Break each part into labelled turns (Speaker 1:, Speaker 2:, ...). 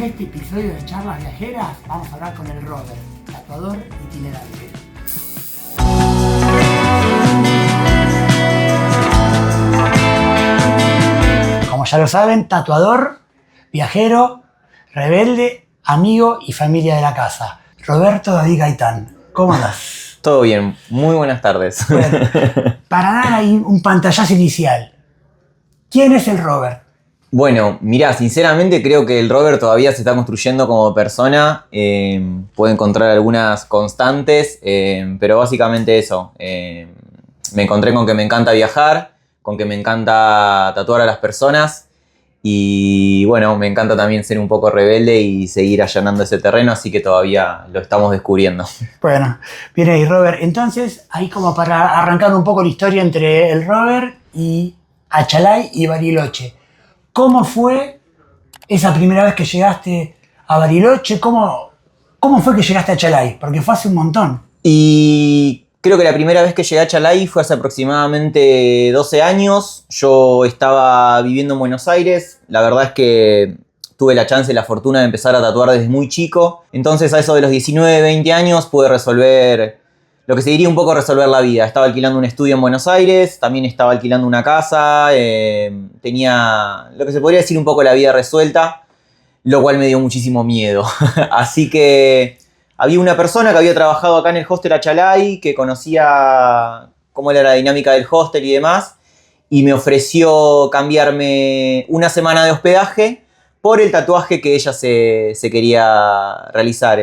Speaker 1: este episodio de Charlas Viajeras vamos a hablar con el Robert, tatuador itinerante. Como ya lo saben, tatuador, viajero, rebelde, amigo y familia de la casa. Roberto David Gaitán, ¿cómo andás?
Speaker 2: Todo bien, muy buenas tardes.
Speaker 1: Bueno, para dar ahí un pantallazo inicial, ¿quién es el Robert?
Speaker 2: Bueno, mirá, sinceramente creo que el Robert todavía se está construyendo como persona. Puedo encontrar algunas constantes, pero básicamente eso. Me encontré con que me encanta viajar, con que me encanta tatuar a las personas y bueno, me encanta también ser un poco rebelde y seguir allanando ese terreno, así que todavía lo estamos descubriendo.
Speaker 1: Bueno, bien ahí, Robert. Entonces, ahí como para arrancar un poco la historia entre el Robert y Achalay y Bariloche. ¿Cómo fue esa primera vez que llegaste a Bariloche? ¿Cómo fue que llegaste a Achalay? Porque fue hace un montón.
Speaker 2: Y creo que la primera vez que llegué a Achalay fue hace aproximadamente 12 años. Yo estaba viviendo en Buenos Aires. La verdad es que tuve la chance y la fortuna de empezar a tatuar desde muy chico. Entonces a eso de los 19, 20 años pude resolver lo que se diría un poco resolver la vida. Estaba alquilando un estudio en Buenos Aires, también estaba alquilando una casa, tenía lo que se podría decir un poco la vida resuelta, lo cual me dio muchísimo miedo. Así que había una persona que había trabajado acá en el hostel Achalay, que conocía cómo era la dinámica del hostel y demás, y me ofreció cambiarme una semana de hospedaje por el tatuaje que ella se quería realizar.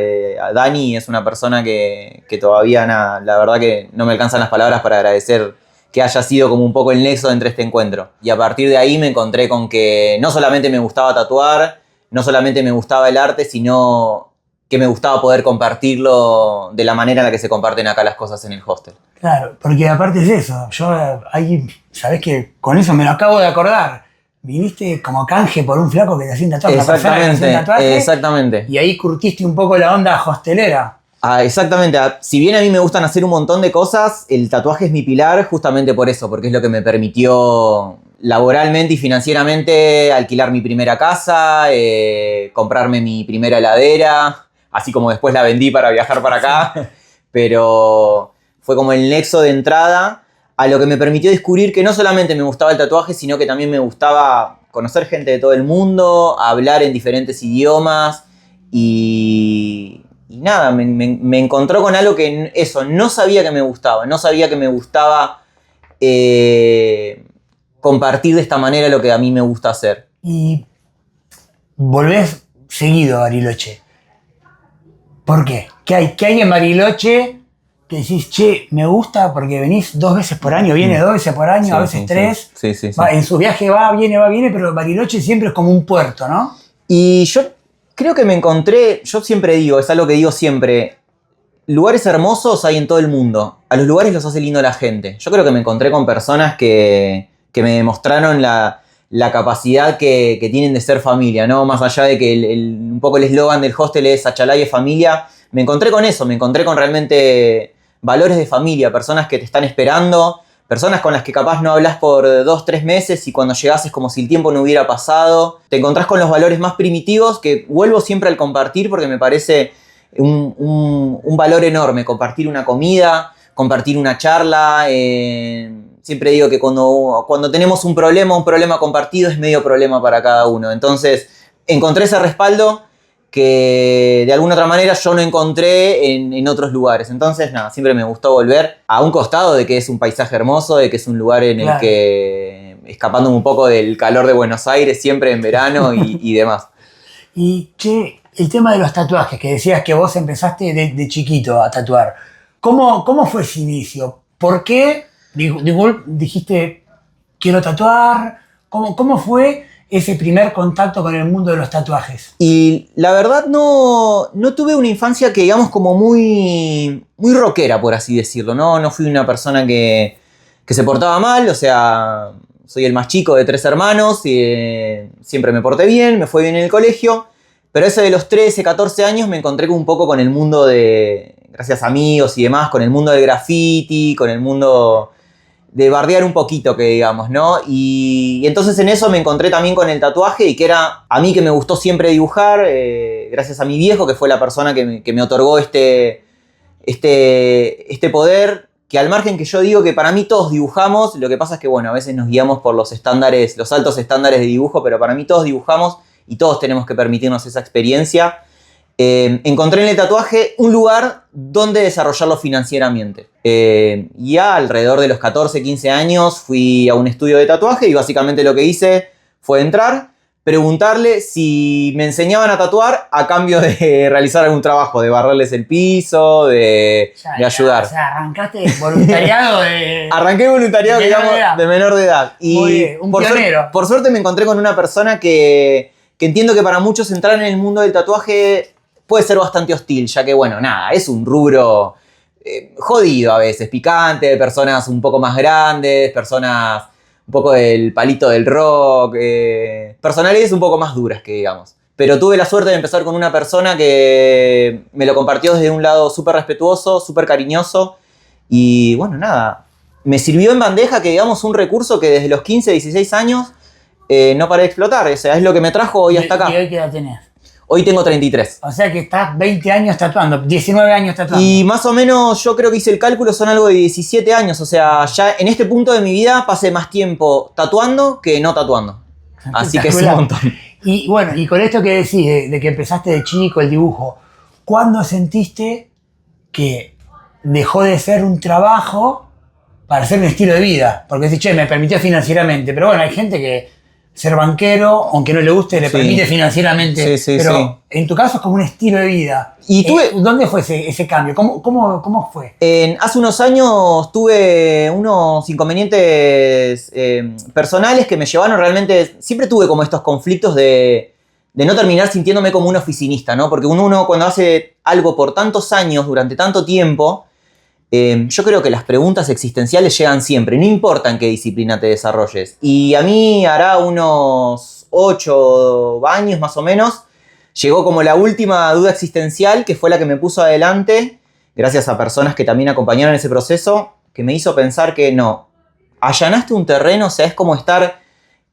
Speaker 2: Dani es una persona que todavía, la verdad que no me alcanzan las palabras para agradecer que haya sido como un poco el nexo entre este encuentro. Y a partir de ahí me encontré con que no solamente me gustaba tatuar, no solamente me gustaba el arte, sino que me gustaba poder compartirlo de la manera en la que se comparten acá las cosas en el hostel.
Speaker 1: Claro, porque aparte es eso. Yo ahí, sabés que con eso me lo acabo de acordar. Viniste como canje por un flaco que te hacía un tatuaje.
Speaker 2: Exactamente.
Speaker 1: Y ahí curtiste un poco la onda hostelera.
Speaker 2: Exactamente. Si bien a mí me gustan hacer un montón de cosas, el tatuaje es mi pilar justamente por eso, porque es lo que me permitió laboralmente y financieramente alquilar mi primera casa, comprarme mi primera heladera, así como después la vendí para viajar para acá. Sí. Pero fue como el nexo de entrada a lo que me permitió descubrir que no solamente me gustaba el tatuaje, sino que también me gustaba conocer gente de todo el mundo, hablar en diferentes idiomas y nada, me encontró con algo que eso, no sabía que me gustaba, compartir de esta manera lo que a mí me gusta hacer.
Speaker 1: Y volvés seguido a Bariloche. ¿Por qué? ¿Qué hay en Bariloche que decís, che, me gusta porque venís 2 veces por año, viene 2 veces por año, sí, a veces 3?
Speaker 2: Sí.
Speaker 1: En su viaje va, viene, pero Bariloche siempre es como un puerto, ¿no?
Speaker 2: Y yo creo que me encontré, yo siempre digo, es algo que digo siempre, lugares hermosos hay en todo el mundo. A los lugares los hace lindo la gente. Yo creo que me encontré con personas que me demostraron la capacidad que tienen de ser familia, ¿no? Más allá de que un poco el eslogan del hostel es Achalay es familia, me encontré con eso, me encontré con realmente valores de familia, personas que te están esperando, personas con las que capaz no hablas por 2, 3 meses y cuando llegás es como si el tiempo no hubiera pasado. Te encontrás con los valores más primitivos que vuelvo siempre al compartir porque me parece un valor enorme, compartir una comida, compartir una charla. Siempre digo que cuando tenemos un problema compartido es medio problema para cada uno. Entonces encontré ese respaldo que de alguna otra manera yo no encontré en otros lugares. Entonces, nada, siempre me gustó volver a un costado de que es un paisaje hermoso, de que es un lugar en el que, escapándome un poco del calor de Buenos Aires, siempre en verano y demás.
Speaker 1: Y, che, el tema de los tatuajes, que decías que vos empezaste de chiquito a tatuar. ¿Cómo fue ese inicio? ¿Por qué dijiste, quiero tatuar? ¿Cómo fue ese primer contacto con el mundo de los tatuajes?
Speaker 2: Y la verdad no tuve una infancia que digamos como muy rockera, por así decirlo, ¿no? No fui una persona que se portaba mal, o sea, soy el más chico de 3 hermanos y siempre me porté bien, me fue bien en el colegio, pero ese de los 13, 14 años me encontré un poco con el mundo gracias a amigos y demás, con el mundo del graffiti, con el mundo de bardear un poquito, que digamos, ¿no? Y entonces en eso me encontré también con el tatuaje y que era a mí que me gustó siempre dibujar, gracias a mi viejo, que fue la persona que me otorgó este poder, que al margen que yo digo que para mí todos dibujamos, lo que pasa es que, bueno, a veces nos guiamos por los estándares, los altos estándares de dibujo, pero para mí todos dibujamos y todos tenemos que permitirnos esa experiencia. Encontré en el tatuaje un lugar donde desarrollarlo financieramente. Ya alrededor de los 14, 15 años fui a un estudio de tatuaje y básicamente lo que hice fue entrar, preguntarle si me enseñaban a tatuar a cambio de realizar algún trabajo, de barrerles el piso, de ayudar.
Speaker 1: O sea, arrancaste voluntariado de...
Speaker 2: Arranqué voluntariado, digamos, de menor de edad. Y
Speaker 1: muy bien, un pionero.
Speaker 2: Por suerte me encontré con una persona que entiendo que para muchos entrar en el mundo del tatuaje puede ser bastante hostil, ya que, bueno, nada, es un rubro jodido a veces, picante, de personas un poco más grandes, personas un poco del palito del rock, personalidades un poco más duras, que digamos. Pero tuve la suerte de empezar con una persona que me lo compartió desde un lado súper respetuoso, súper cariñoso, y bueno, nada, me sirvió en bandeja, que digamos, un recurso que desde los 15, 16 años no paré de explotar, o sea, es lo que me trajo hoy hasta acá.
Speaker 1: ¿Y hoy qué edad tenés?
Speaker 2: Hoy tengo 33.
Speaker 1: O sea que estás 20 años tatuando, 19 años tatuando.
Speaker 2: Y más o menos yo creo que hice el cálculo, son algo de 17 años. O sea, ya en este punto de mi vida pasé más tiempo tatuando que no tatuando. Así que es un montón.
Speaker 1: Y bueno, y con esto que decís, de que empezaste de chico el dibujo, ¿cuándo sentiste que dejó de ser un trabajo para ser un estilo de vida? Porque decís, che, me permitió financieramente. Pero bueno, hay gente que ser banquero, aunque no le guste, le permite financieramente.
Speaker 2: Sí,
Speaker 1: pero en tu caso es como un estilo de vida.
Speaker 2: Y
Speaker 1: ¿Dónde fue ese cambio? ¿Cómo fue?
Speaker 2: Hace unos años tuve unos inconvenientes personales que me llevaron realmente... Siempre tuve como estos conflictos de no terminar sintiéndome como un oficinista, ¿no? Porque uno cuando hace algo por tantos años, durante tanto tiempo, yo creo que las preguntas existenciales llegan siempre, no importa en qué disciplina te desarrolles. Y a mí hará unos 8 años más o menos, llegó como la última duda existencial, que fue la que me puso adelante, gracias a personas que también acompañaron ese proceso, que me hizo pensar que no, allanaste un terreno, o sea, es como estar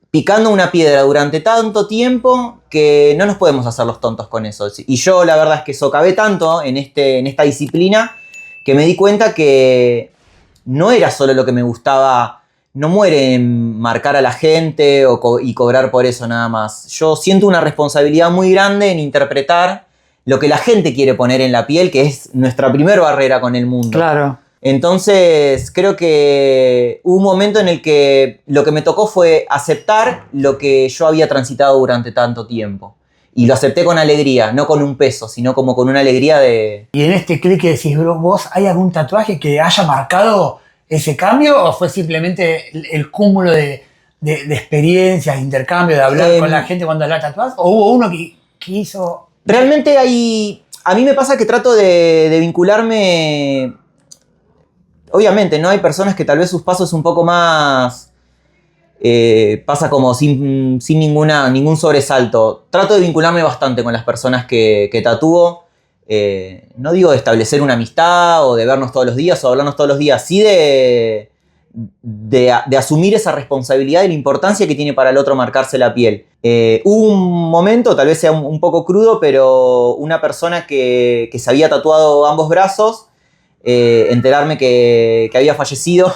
Speaker 2: picando una piedra durante tanto tiempo que no nos podemos hacer los tontos con eso. Y yo la verdad es que socavé tanto en esta disciplina que me di cuenta que no era solo lo que me gustaba, no muere en marcar a la gente y cobrar por eso nada más. Yo siento una responsabilidad muy grande en interpretar lo que la gente quiere poner en la piel, que es nuestra primera barrera con el mundo.
Speaker 1: Claro.
Speaker 2: Entonces creo que hubo un momento en el que lo que me tocó fue aceptar lo que yo había transitado durante tanto tiempo. Y lo acepté con alegría, no con un peso, sino como con una alegría de...
Speaker 1: Y en este clic que decís, vos, ¿hay algún tatuaje que haya marcado ese cambio o fue simplemente el cúmulo de experiencias, de intercambio, de hablar con la gente cuando la tatuás? ¿O hubo uno que hizo...?
Speaker 2: Realmente a mí me pasa que trato de vincularme... Obviamente, ¿no? Hay personas que tal vez sus pasos un poco más... pasa como sin ningún sobresalto. Trato de vincularme bastante con las personas que tatúo. No digo de establecer una amistad o de vernos todos los días o hablarnos todos los días. Sí de asumir esa responsabilidad y la importancia que tiene para el otro marcarse la piel. Hubo un momento, tal vez sea un poco crudo, pero una persona que se había tatuado ambos brazos, enterarme que había fallecido.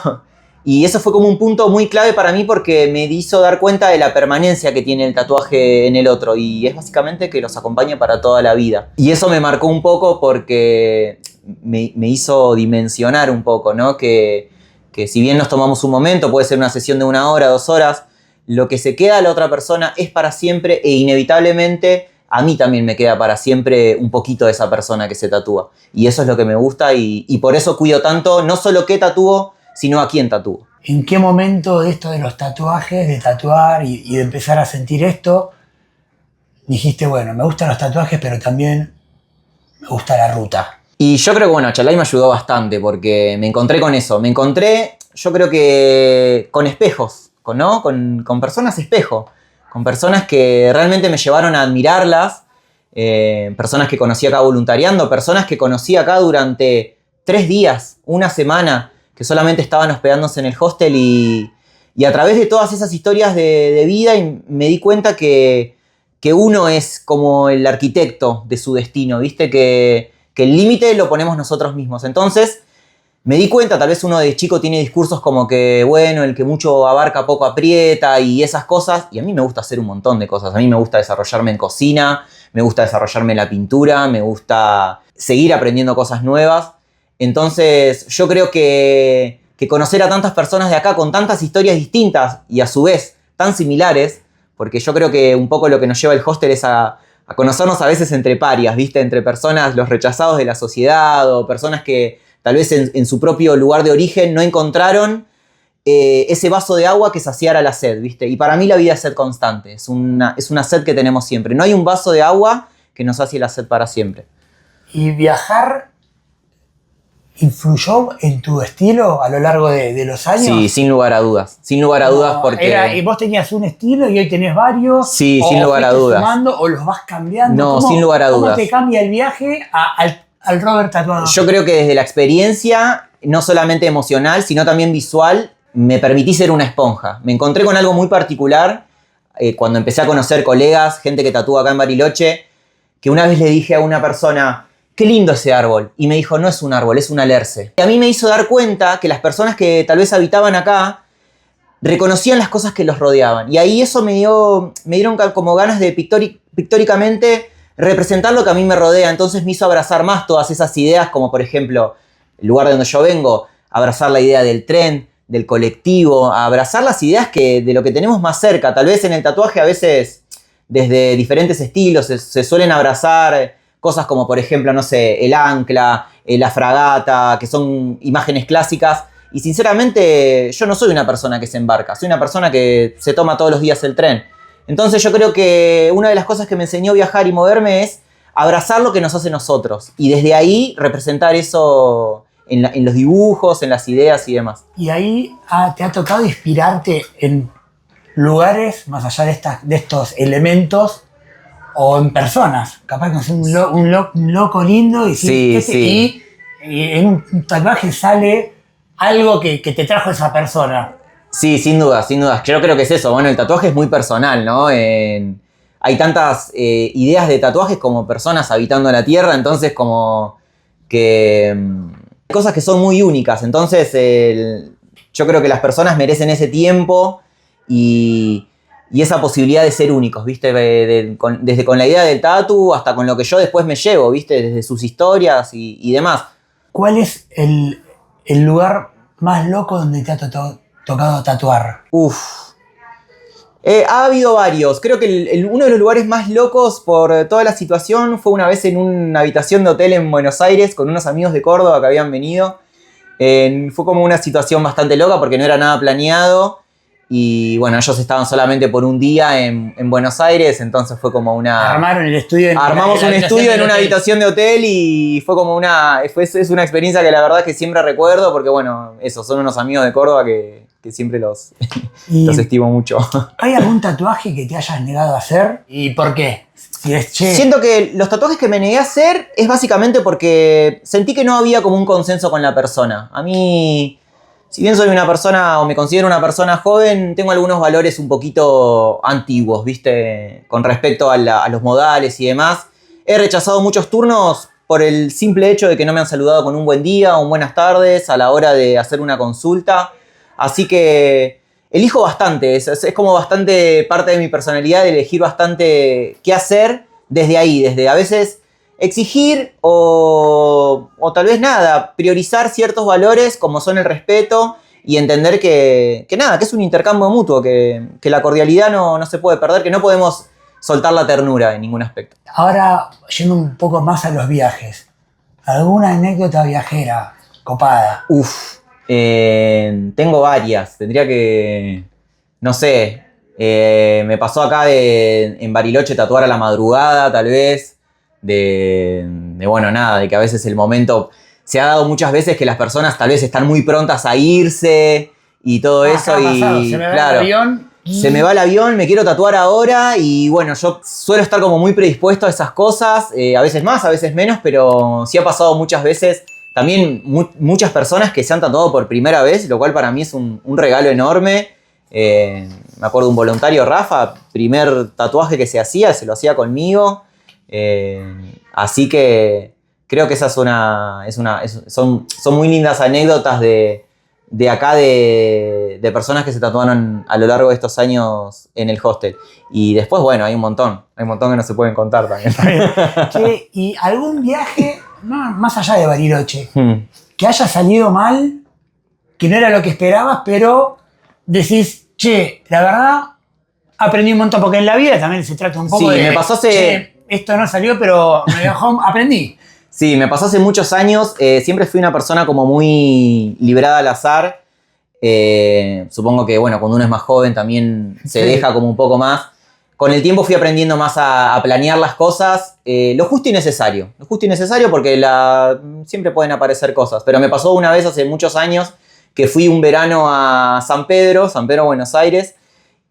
Speaker 2: Y eso fue como un punto muy clave para mí porque me hizo dar cuenta de la permanencia que tiene el tatuaje en el otro. Y es básicamente que los acompaña para toda la vida. Y eso me marcó un poco porque me hizo dimensionar un poco, ¿no? Que si bien nos tomamos un momento, puede ser una sesión de 1 hora, 2 horas, lo que se queda a la otra persona es para siempre e inevitablemente a mí también me queda para siempre un poquito de esa persona que se tatúa. Y eso es lo que me gusta y por eso cuido tanto, no solo qué tatúo, sino a quién tatúo.
Speaker 1: ¿En qué momento de esto de los tatuajes, de tatuar y de empezar a sentir esto, dijiste, bueno, me gustan los tatuajes, pero también me gusta la ruta?
Speaker 2: Y yo creo que, bueno, Achalay me ayudó bastante porque me encontré con eso. Me encontré, yo creo que con espejos, ¿no? Con personas espejo. Con personas que realmente me llevaron a admirarlas. Personas que conocí acá voluntariando. Personas que conocí acá durante 3 días, 1 semana. que solamente estaban hospedándose en el hostel y a través de todas esas historias de vida me di cuenta que uno es como el arquitecto de su destino, ¿viste? Que el límite lo ponemos nosotros mismos. Entonces me di cuenta, tal vez uno de chico tiene discursos como que, bueno, el que mucho abarca poco aprieta y esas cosas, y a mí me gusta hacer un montón de cosas. A mí me gusta desarrollarme en cocina, me gusta desarrollarme en la pintura, me gusta seguir aprendiendo cosas nuevas. Entonces yo creo que conocer a tantas personas de acá con tantas historias distintas y a su vez tan similares, porque yo creo que un poco lo que nos lleva el hostel es a conocernos a veces entre parias, ¿viste? Entre personas, los rechazados de la sociedad o personas que tal vez en su propio lugar de origen no encontraron ese vaso de agua que saciara la sed, ¿viste? Y para mí la vida es sed constante, es una sed que tenemos siempre. No hay un vaso de agua que nos sacie la sed para siempre.
Speaker 1: ¿Y viajar influyó en tu estilo a lo largo de los años?
Speaker 2: Sí, sin lugar a dudas. Sin lugar a dudas porque...
Speaker 1: ¿Y vos tenías un estilo y hoy tenés varios?
Speaker 2: Sí, sin lugar a dudas.
Speaker 1: Sumando, ¿o los vas cambiando?
Speaker 2: No, sin lugar a dudas.
Speaker 1: ¿Cómo te cambia el viaje al Robert tatuador?
Speaker 2: Yo creo que desde la experiencia, no solamente emocional, sino también visual, me permití ser una esponja. Me encontré con algo muy particular cuando empecé a conocer colegas, gente que tatúa acá en Bariloche, que una vez le dije a una persona, qué lindo ese árbol. Y me dijo, no es un árbol, es un alerce. Y a mí me hizo dar cuenta que las personas que tal vez habitaban acá reconocían las cosas que los rodeaban. Y ahí eso me dieron como ganas de pictóricamente representar lo que a mí me rodea. Entonces me hizo abrazar más todas esas ideas, como por ejemplo, el lugar de donde yo vengo, abrazar la idea del tren, del colectivo, abrazar las ideas de lo que tenemos más cerca. Tal vez en el tatuaje a veces, desde diferentes estilos, se suelen abrazar cosas como, por ejemplo, no sé, el ancla, la fragata, que son imágenes clásicas. Y sinceramente, yo no soy una persona que se embarca, soy una persona que se toma todos los días el tren. Entonces yo creo que una de las cosas que me enseñó viajar y moverme es abrazar lo que nos hace nosotros. Y desde ahí representar eso en los dibujos, en las ideas y demás.
Speaker 1: Y ahí te ha tocado inspirarte en lugares, más allá de estos elementos, o en personas. Capaz que es un loco lindo y en un tatuaje sale algo que te trajo esa persona.
Speaker 2: Sí, sin duda, sin duda. Yo creo que es eso. Bueno, el tatuaje es muy personal, ¿no? Hay tantas ideas de tatuajes como personas habitando la Tierra, entonces como que... cosas que son muy únicas. Entonces yo creo que las personas merecen ese tiempo y esa posibilidad de ser únicos, ¿viste? Desde con la idea del tatu hasta con lo que yo después me llevo, ¿viste? Desde sus historias y demás.
Speaker 1: ¿Cuál es el lugar más loco donde te ha tocado tatuar?
Speaker 2: Ha habido varios. Creo que uno de los lugares más locos por toda la situación fue una vez en una habitación de hotel en Buenos Aires con unos amigos de Córdoba que habían venido. Fue como una situación bastante loca porque no era nada planeado. Y bueno, ellos estaban solamente por un día en Buenos Aires, entonces fue como una...
Speaker 1: Armaron el estudio.
Speaker 2: Armamos un estudio en una habitación de hotel y fue como es una experiencia que la verdad que siempre recuerdo porque bueno, son unos amigos de Córdoba que siempre los estimo mucho.
Speaker 1: ¿Hay algún tatuaje que te hayas negado a hacer? ¿Y por qué?
Speaker 2: Siento que los tatuajes que me negué a hacer es básicamente porque sentí que no había como un consenso con la persona. A mí... Si bien soy una persona o me considero una persona joven, tengo algunos valores un poquito antiguos, ¿viste? Con respecto a los modales y demás. He rechazado muchos turnos por el simple hecho de que no me han saludado con un buen día o un buenas tardes a la hora de hacer una consulta. Así que elijo bastante, es como bastante parte de mi personalidad de elegir bastante qué hacer desde ahí, desde a veces... exigir o tal vez nada, priorizar ciertos valores como son el respeto y entender que es un intercambio mutuo, que la cordialidad no se puede perder, que no podemos soltar la ternura en ningún aspecto.
Speaker 1: Ahora, yendo un poco más a los viajes, ¿alguna anécdota viajera copada?
Speaker 2: Tengo varias, tendría que, no sé, me pasó acá en Bariloche tatuar a la madrugada tal vez. De que a veces el momento se ha dado muchas veces que las personas tal vez están muy prontas a irse y todo eso y
Speaker 1: se me va el avión.
Speaker 2: Se me va el avión, me quiero tatuar ahora y bueno, yo suelo estar como muy predispuesto a esas cosas, a veces más, a veces menos, pero sí ha pasado muchas veces también muchas personas que se han tatuado por primera vez, lo cual para mí es un regalo enorme. Me acuerdo de un voluntario, Rafa, primer tatuaje que se hacía, se lo hacía conmigo. Así que creo que esa son muy lindas anécdotas de acá de personas que se tatuaron a lo largo de estos años en el hostel. Y después, bueno, hay un montón que no se pueden contar también.
Speaker 1: Che, ¿y algún viaje, no, más allá de Bariloche, que haya salido mal, que no era lo que esperabas, pero decís, che, la verdad, aprendí un montón, porque en la vida también se trata un poco de...
Speaker 2: me pasó
Speaker 1: che, esto no salió, pero me dejó, aprendí.
Speaker 2: Sí, me pasó hace muchos años. Siempre fui una persona como muy librada al azar. Supongo que, bueno, cuando uno es más joven también se deja como un poco más. Con el tiempo fui aprendiendo más a planear las cosas. Lo justo y necesario. Lo justo y necesario porque siempre pueden aparecer cosas. Pero me pasó una vez hace muchos años que fui un verano a San Pedro, Buenos Aires.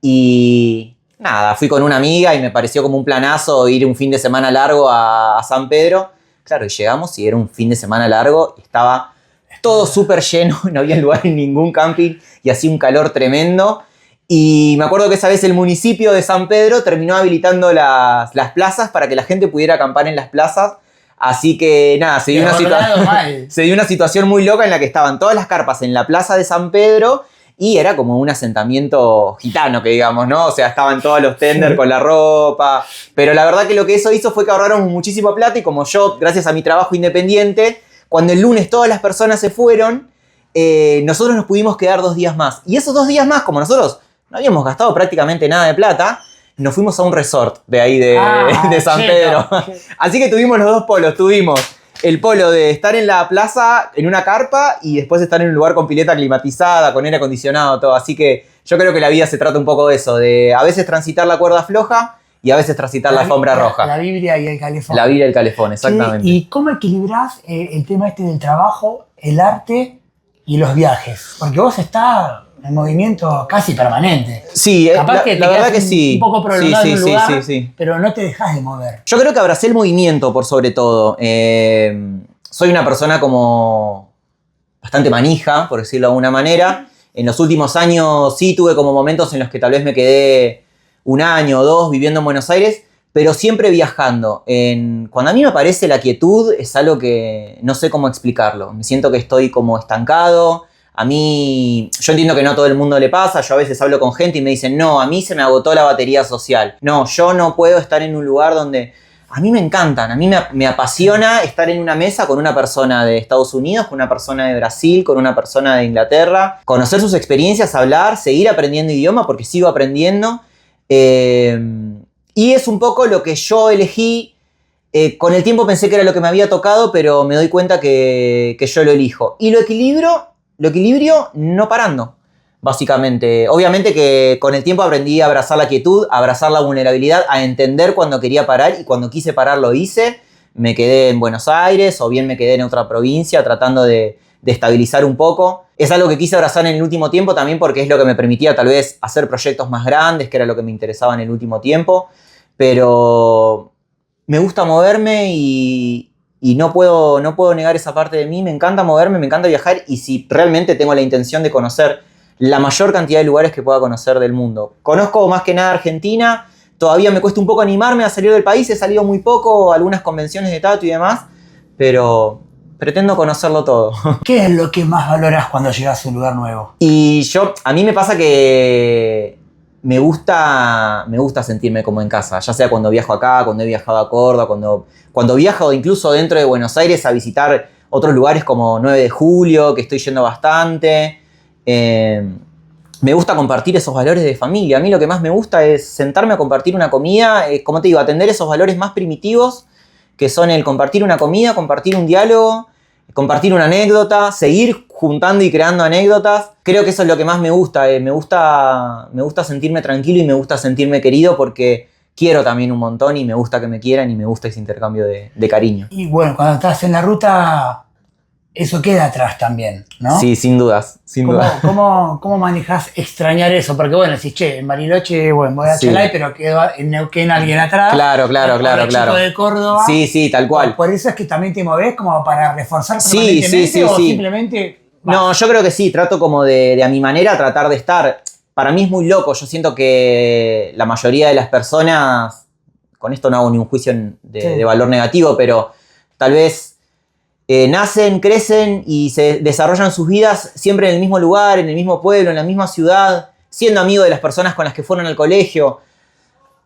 Speaker 2: Y nada, fui con una amiga y me pareció como un planazo ir un fin de semana largo a San Pedro. Claro, y llegamos y era un fin de semana largo y estaba todo súper lleno, no había lugar en ningún camping y hacía un calor tremendo. Y me acuerdo que esa vez el municipio de San Pedro terminó habilitando las plazas para que la gente pudiera acampar en las plazas. Así que nada, se dio una situación muy loca en la que estaban todas las carpas en la plaza de San Pedro y era como un asentamiento gitano, que digamos, ¿no? O sea, estaban todos los tenders con la ropa. Pero la verdad que lo que eso hizo fue que ahorraron muchísima plata y como yo, gracias a mi trabajo independiente, cuando el lunes todas las personas se fueron, nosotros nos pudimos quedar 2 días más. Y esos 2 días más, como nosotros no habíamos gastado prácticamente nada de plata, nos fuimos a un resort de ahí de San Pedro. Así que tuvimos los dos polos. Tuvimos el polo de estar en la plaza, en una carpa, y después estar en un lugar con pileta climatizada, con aire acondicionado, todo. Así que yo creo que la vida se trata un poco de eso, de a veces transitar la cuerda floja y a veces transitar la alfombra roja.
Speaker 1: La Biblia y el calefón.
Speaker 2: La Biblia y el calefón, exactamente.
Speaker 1: Sí, ¿y cómo equilibrás el tema este del trabajo, el arte y los viajes? Porque vos estás en movimiento casi permanente.
Speaker 2: Sí,
Speaker 1: capaz que
Speaker 2: la verdad que sí.
Speaker 1: Un poco prolongado en un lugar,
Speaker 2: sí.
Speaker 1: pero no te dejás de mover.
Speaker 2: Yo creo que abracé el movimiento por sobre todo. Soy una persona como bastante manija, por decirlo de alguna manera. En los últimos años sí tuve como momentos en los que tal vez me quedé 1 año o 2 viviendo en Buenos Aires, pero siempre viajando. Cuando a mí me aparece la quietud es algo que no sé cómo explicarlo. Me siento que estoy como estancado. A mí, yo entiendo que no a todo el mundo le pasa, yo a veces hablo con gente y me dicen, no, a mí se me agotó la batería social. No, yo no puedo estar en un lugar donde... A mí me encantan, a mí me apasiona estar en una mesa con una persona de Estados Unidos, con una persona de Brasil, con una persona de Inglaterra, conocer sus experiencias, hablar, seguir aprendiendo idioma porque sigo aprendiendo. Y es un poco lo que yo elegí. Con el tiempo pensé que era lo que me había tocado, pero me doy cuenta que yo lo elijo. Y lo equilibrio no parando, básicamente. Obviamente que con el tiempo aprendí a abrazar la quietud, a abrazar la vulnerabilidad, a entender cuando quería parar y cuando quise parar lo hice. Me quedé en Buenos Aires o bien me quedé en otra provincia tratando de estabilizar un poco. Es algo que quise abrazar en el último tiempo también porque es lo que me permitía tal vez hacer proyectos más grandes, que era lo que me interesaba en el último tiempo. Pero me gusta moverme y no puedo negar esa parte de mí. Me encanta moverme, me encanta viajar y si realmente tengo la intención de conocer la mayor cantidad de lugares que pueda conocer del mundo. Conozco más que nada Argentina, todavía me cuesta un poco animarme a salir del país, he salido muy poco a algunas convenciones de tatu y demás, pero pretendo conocerlo todo.
Speaker 1: ¿Qué es lo que más valoras cuando llegas a un lugar nuevo?
Speaker 2: Y a mí me pasa que me gusta sentirme como en casa, ya sea cuando viajo acá, cuando he viajado a Córdoba, cuando viajo incluso dentro de Buenos Aires a visitar otros lugares como 9 de julio, que estoy yendo bastante. Me gusta compartir esos valores de familia. A mí lo que más me gusta es sentarme a compartir una comida, como te digo, atender esos valores más primitivos, que son el compartir una comida, compartir un diálogo, compartir una anécdota, seguir juntando y creando anécdotas. Creo que eso es lo que más me gusta. Me gusta sentirme tranquilo y me gusta sentirme querido porque quiero también un montón y me gusta que me quieran y me gusta ese intercambio de cariño.
Speaker 1: Y bueno, cuando estás en la ruta, eso queda atrás también, ¿no?
Speaker 2: Sí, sin dudas, sin dudas.
Speaker 1: ¿Cómo manejás extrañar eso? Porque bueno, decís, che, en Bariloche, bueno, voy a Chalay, pero quedó en Neuquén alguien atrás.
Speaker 2: Claro.
Speaker 1: Chico de Córdoba.
Speaker 2: Sí, tal cual.
Speaker 1: Por eso es que también te movés como para reforzar permanentemente
Speaker 2: sí,
Speaker 1: o
Speaker 2: sí.
Speaker 1: simplemente...
Speaker 2: No, yo creo que sí, trato como de a mi manera tratar de estar. Para mí es muy loco, yo siento que la mayoría de las personas, con esto no hago ni un juicio de valor negativo, pero tal vez nacen, crecen y se desarrollan sus vidas siempre en el mismo lugar, en el mismo pueblo, en la misma ciudad, siendo amigo de las personas con las que fueron al colegio.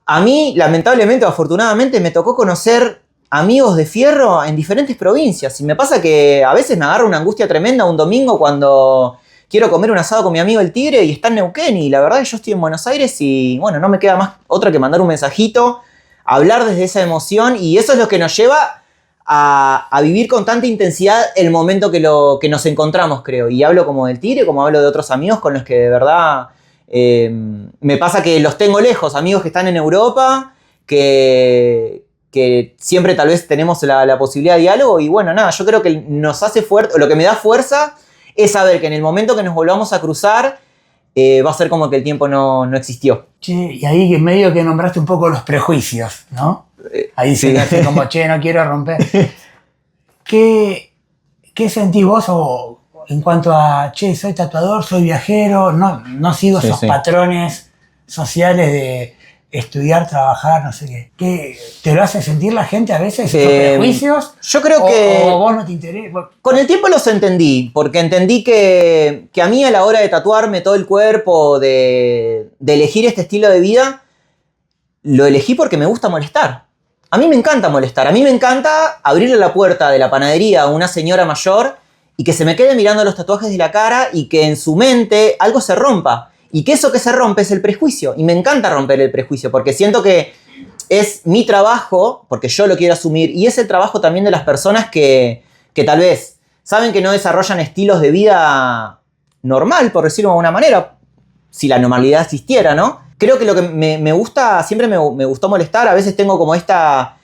Speaker 2: A mí, lamentablemente o afortunadamente, me tocó conocer amigos de fierro en diferentes provincias. Y me pasa que a veces me agarra una angustia tremenda un domingo cuando quiero comer un asado con mi amigo el Tigre y está en Neuquén. Y la verdad es que yo estoy en Buenos Aires y bueno, no me queda más otra que mandar un mensajito, hablar desde esa emoción. Y eso es lo que nos lleva a vivir con tanta intensidad el momento que nos encontramos, creo. Y hablo como del Tigre, como hablo de otros amigos con los que de verdad me pasa que los tengo lejos. Amigos que están en Europa, que siempre tal vez tenemos la posibilidad de diálogo y bueno, nada, yo creo que nos hace fuerte, lo que me da fuerza es saber que en el momento que nos volvamos a cruzar va a ser como que el tiempo no existió.
Speaker 1: Che, y ahí en medio que nombraste un poco los prejuicios, ¿no? Ahí
Speaker 2: sí.
Speaker 1: se hace como, che, no quiero romper. ¿Qué sentís vos en cuanto a, che, soy tatuador, soy viajero, no sigo esos patrones sociales de estudiar, trabajar, no sé qué? ¿Qué te lo hace sentir la gente a veces, esos prejuicios?
Speaker 2: Yo creo que...
Speaker 1: ¿O vos no te interesa?
Speaker 2: Con el tiempo los entendí, porque entendí que a mí a la hora de tatuarme todo el cuerpo, de elegir este estilo de vida, lo elegí porque me gusta molestar. A mí me encanta molestar, a mí me encanta abrirle la puerta de la panadería a una señora mayor y que se me quede mirando los tatuajes de la cara y que en su mente algo se rompa. Y que eso que se rompe es el prejuicio. Y me encanta romper el prejuicio porque siento que es mi trabajo, porque yo lo quiero asumir, y es el trabajo también de las personas que tal vez saben que no desarrollan estilos de vida normal, por decirlo de alguna manera, si la normalidad existiera, ¿no? Creo que lo que me gusta, siempre me gustó molestar. A veces tengo como esta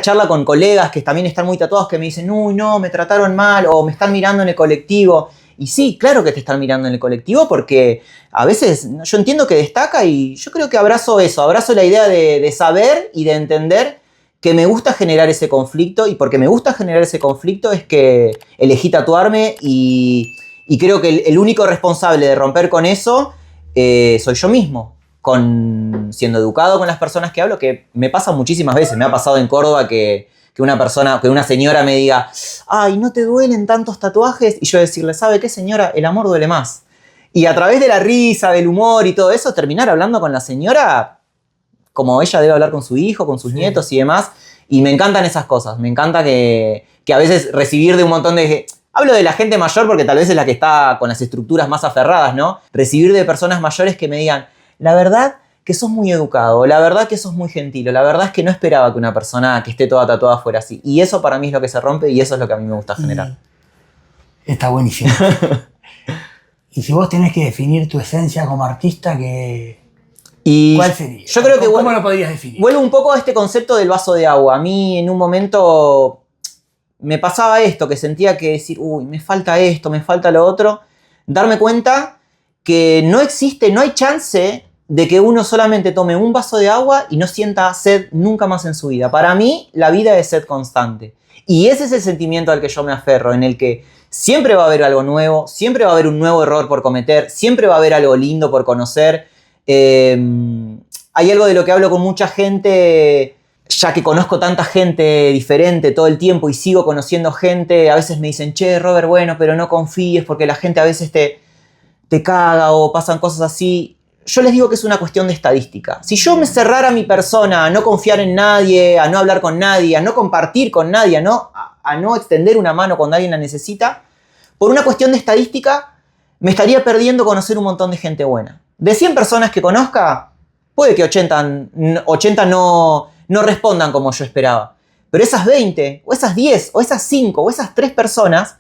Speaker 2: charla con colegas que también están muy tatuados que me dicen, uy, no, me trataron mal o me están mirando en el colectivo. Y sí, claro que te están mirando en el colectivo porque a veces yo entiendo que destaca y yo creo que abrazo eso, abrazo la idea de saber y de entender que me gusta generar ese conflicto y porque me gusta generar ese conflicto es que elegí tatuarme y creo que el único responsable de romper con eso soy yo mismo. Siendo educado con las personas que hablo, que me pasa muchísimas veces. Me ha pasado en Córdoba que una señora me diga, ay, ¿no te duelen tantos tatuajes? Y yo decirle, ¿sabe qué, señora? El amor duele más. Y a través de la risa, del humor y todo eso, terminar hablando con la señora como ella debe hablar con su hijo, con sus nietos y demás. Y me encantan esas cosas. Me encanta que a veces recibir de un montón de... Hablo de la gente mayor porque tal vez es la que está con las estructuras más aferradas, ¿no? Recibir de personas mayores que me digan, la verdad que sos muy educado, la verdad que sos muy gentil, la verdad es que no esperaba que una persona que esté toda tatuada fuera así. Y eso para mí es lo que se rompe y eso es lo que a mí me gusta generar.
Speaker 1: Está buenísimo. Y si vos tenés que definir tu esencia como artista, ¿cuál sería?
Speaker 2: Yo creo que
Speaker 1: ¿Cómo lo podrías definir?
Speaker 2: Vuelvo un poco a este concepto del vaso de agua. A mí en un momento me pasaba esto, que sentía que decir, uy, me falta esto, me falta lo otro. Darme cuenta que no hay chance de que uno solamente tome un vaso de agua y no sienta sed nunca más en su vida. Para mí, la vida es sed constante. Y ese es el sentimiento al que yo me aferro, en el que siempre va a haber algo nuevo, siempre va a haber un nuevo error por cometer, siempre va a haber algo lindo por conocer. Hay algo de lo que hablo con mucha gente, ya que conozco tanta gente diferente todo el tiempo y sigo conociendo gente. A veces me dicen, che, Robert, bueno, pero no confíes porque la gente a veces te caga o pasan cosas así. Yo les digo que es una cuestión de estadística. Si yo me cerrara a mi persona, a no confiar en nadie, a no hablar con nadie, a no compartir con nadie, a no extender una mano cuando alguien la necesita, por una cuestión de estadística, me estaría perdiendo conocer un montón de gente buena. De 100 personas que conozca, puede que 80 no respondan como yo esperaba. Pero esas 20, o esas 10, o esas 5, o esas 3 personas,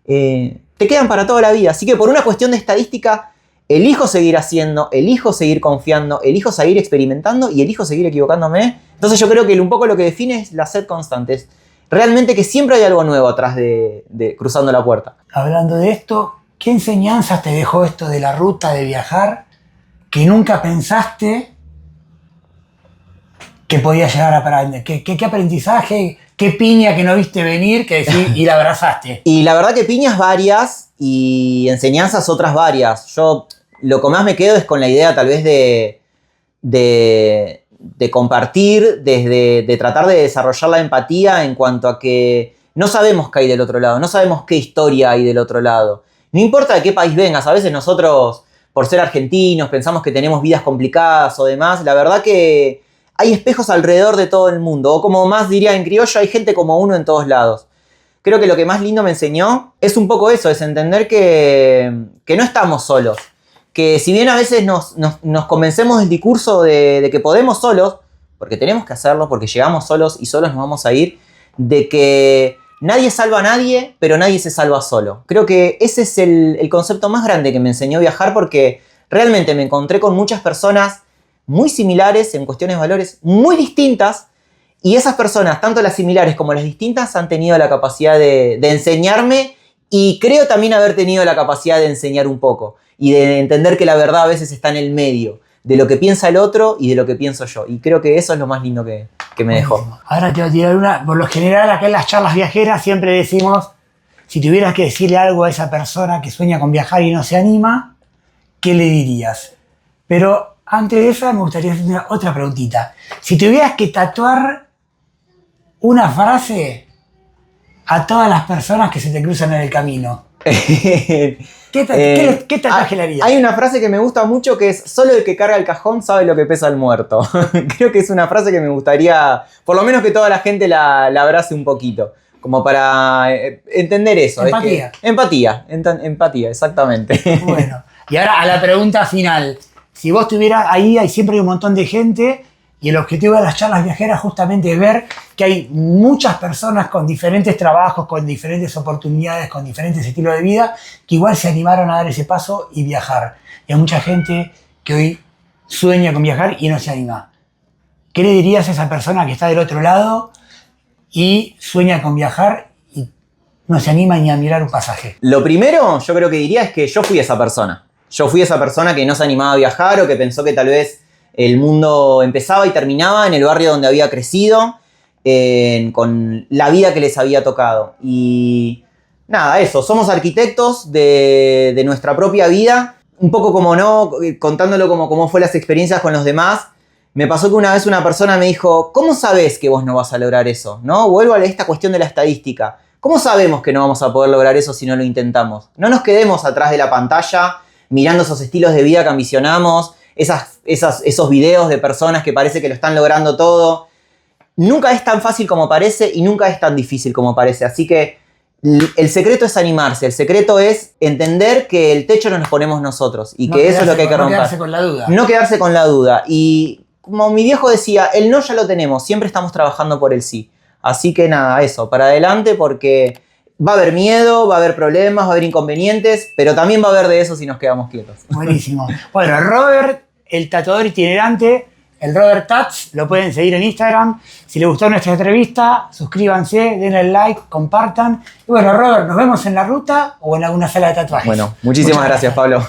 Speaker 2: te quedan para toda la vida. Así que por una cuestión de estadística, elijo seguir haciendo, elijo seguir confiando, elijo seguir experimentando y elijo seguir equivocándome. Entonces yo creo que un poco lo que define es la sed constante. realmente que siempre hay algo nuevo atrás de cruzando la puerta.
Speaker 1: Hablando de esto, ¿qué enseñanzas te dejó esto de la ruta, de viajar, que nunca pensaste que podía llegar a aprender? ¿Qué aprendizaje, qué piña que no viste venir que decís y la abrazaste?
Speaker 2: Y la verdad que piñas varias y enseñanzas otras varias. Yo lo que más me quedo es con la idea tal vez de compartir, de tratar de desarrollar la empatía en cuanto a que no sabemos qué hay del otro lado, no sabemos qué historia hay del otro lado. No importa de qué país vengas, a veces nosotros, por ser argentinos, pensamos que tenemos vidas complicadas o demás. La verdad que hay espejos alrededor de todo el mundo, o como más diría en criollo, hay gente como uno en todos lados. Creo que lo que más lindo me enseñó es un poco eso, es entender que no estamos solos. Que si bien a veces nos convencemos del discurso de que podemos solos, porque tenemos que hacerlo, porque llegamos solos y solos nos vamos a ir, de que nadie salva a nadie, pero nadie se salva solo. Creo que ese es el concepto más grande que me enseñó viajar, porque realmente me encontré con muchas personas muy similares en cuestiones de valores muy distintas, y esas personas, tanto las similares como las distintas, han tenido la capacidad de enseñarme, y creo también haber tenido la capacidad de enseñar un poco y de entender que la verdad a veces está en el medio de lo que piensa el otro y de lo que pienso yo, y creo que eso es lo más lindo que me dejó.
Speaker 1: Ahora te voy a tirar una. Por lo general, acá en las charlas viajeras siempre decimos, si tuvieras que decirle algo a esa persona que sueña con viajar y no se anima, ¿qué le dirías? Pero antes de esa me gustaría hacer otra preguntita. Si tuvieras que tatuar una frase a todas las personas que se te cruzan en el camino, ¿qué tatuaje le harías?
Speaker 2: Hay una frase que me gusta mucho que es: solo el que carga el cajón sabe lo que pesa el muerto. Creo que es una frase que me gustaría, por lo menos que toda la gente la abrace un poquito, como para entender eso.
Speaker 1: Empatía.
Speaker 2: Empatía, exactamente.
Speaker 1: Bueno, y ahora a la pregunta final. Si vos estuvieras ahí, siempre hay un montón de gente, y el objetivo de las charlas viajeras justamente es ver que hay muchas personas con diferentes trabajos, con diferentes oportunidades, con diferentes estilos de vida, que igual se animaron a dar ese paso y viajar. Y hay mucha gente que hoy sueña con viajar y no se anima. ¿Qué le dirías a esa persona que está del otro lado y sueña con viajar y no se anima ni a mirar un pasaje?
Speaker 2: Lo primero, yo creo que diría, es que yo fui esa persona. Yo fui esa persona que no se animaba a viajar, o que pensó que tal vez el mundo empezaba y terminaba en el barrio donde había crecido, con la vida que les había tocado. Y nada, eso, somos arquitectos de nuestra propia vida, un poco como no, contándolo como cómo fue las experiencias con los demás. Me pasó que una vez una persona me dijo: ¿cómo sabés que vos no vas a lograr eso? ¿No? Vuelvo a esta cuestión de la estadística. ¿Cómo sabemos que no vamos a poder lograr eso si no lo intentamos? No nos quedemos atrás de la pantalla mirando esos estilos de vida que ambicionamos, esos videos de personas que parece que lo están logrando todo. Nunca es tan fácil como parece y nunca es tan difícil como parece. Así que el secreto es animarse, el secreto es entender que el techo nos ponemos nosotros y que eso es lo que hay que romper.
Speaker 1: No quedarse con la duda.
Speaker 2: No quedarse con la duda. Y como mi viejo decía, el no ya lo tenemos, siempre estamos trabajando por el sí. Así que nada, eso, para adelante, porque va a haber miedo, va a haber problemas, va a haber inconvenientes, pero también va a haber de eso si nos quedamos quietos.
Speaker 1: Buenísimo. Bueno, Robert, el tatuador itinerante, el Robert Tats, lo pueden seguir en Instagram. Si les gustó nuestra entrevista, suscríbanse, denle el like, compartan. Y bueno, Robert, nos vemos en la ruta o en alguna sala de tatuajes.
Speaker 2: Bueno, muchísimas gracias, Pablo.